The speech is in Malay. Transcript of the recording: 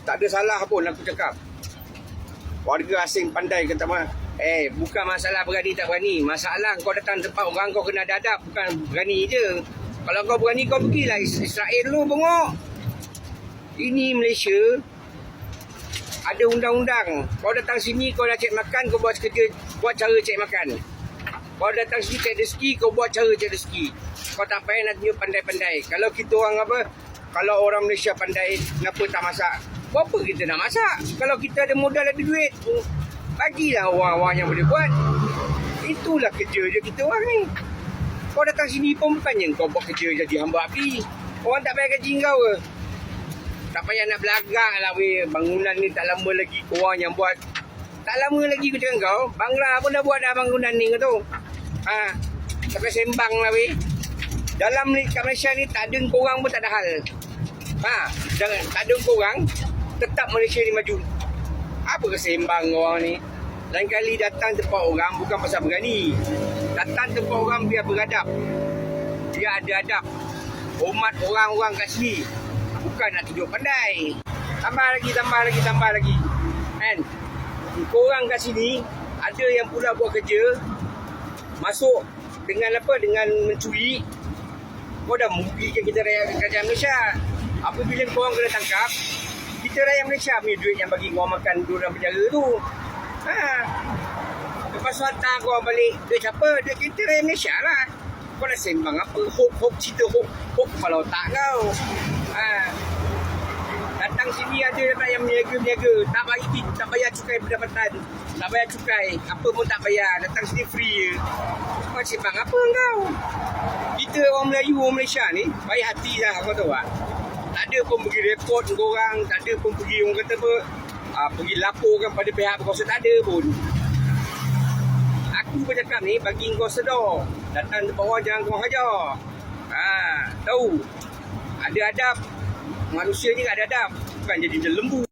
Tak ada salah pun aku cakap. Warga asing pandai kata mah. Bukan masalah berani tak berani. Masalah kau datang tempat orang kau kena ada adab. Bukan berani je. Kalau kau berani kau pergilah Israel dulu bengok. Ini Malaysia. Ada undang-undang. Kau datang sini kau nak cek makan, kau buat cara cek makan. Kau datang sini cek rezeki, kau buat cara cek rezeki. Kau tak payah nak tunjuk pandai-pandai. Kalau kita orang apa? Kalau orang Malaysia pandai, kenapa tak masak? Apa kita nak masak? Kalau kita ada modal, ada duit, bagilah orang-orang yang boleh buat. Itulah kerja je kita orang ni. Kau datang sini pun bukannya kau buat kerja jadi hamba api. Orang tak payah gaji kau ke? Tak payah nak belagak lah weh. Bangunan ni tak lama lagi korang yang buat. Tak lama lagi aku cakap kau. Bangla pun dah buat dah bangunan ni kau tu. Sampai sembang lah weh. Dalam kat Malaysia ni tak ada korang pun tak ada hal. Jangan tak ada korang. Tetap Malaysia ni maju. Apa kesembang orang ni? Lain kali datang tempat orang bukan pasal berani. Datang tempat orang biar beradab. Dia ada adab. Hormat orang-orang kat sini. Bukan nak tunjuk pandai. Tambah lagi. Kan? Korang kat sini ada yang pula buat kerja. Masuk dengan apa? Dengan mencuri. Kau dah merugikan kita rakyat Malaysia. Apabila korang kena tangkap, kita rakyat Malaysia punya duit yang bagi korang makan duduk dalam penjara tu. Lepas tu hantar korang balik. Duit siapa? Duit kita rakyat Malaysia lah. Kau nak sembang apa? Hope cerita hope kepala otak kau. Datang sini ada yang meniaga. Tak bayar cukai pendapatan. Tak bayar cukai. Apa pun tak bayar. Datang sini free je. Kau sembang apa kau? Kita orang Melayu, orang Malaysia ni baik hati lah, kau tahu tak? Tak ada pun pergi report korang. Tak ada pun pergi orang kata apa, pergi laporkan pada pihak berkuasa. Tak ada pun. Aku bercakap ni bagi kau sedar. Datang tempat orang jangan kau hajar. Tahu. Ada adab. Manusia ni ada adab. Bukan jadi lembu.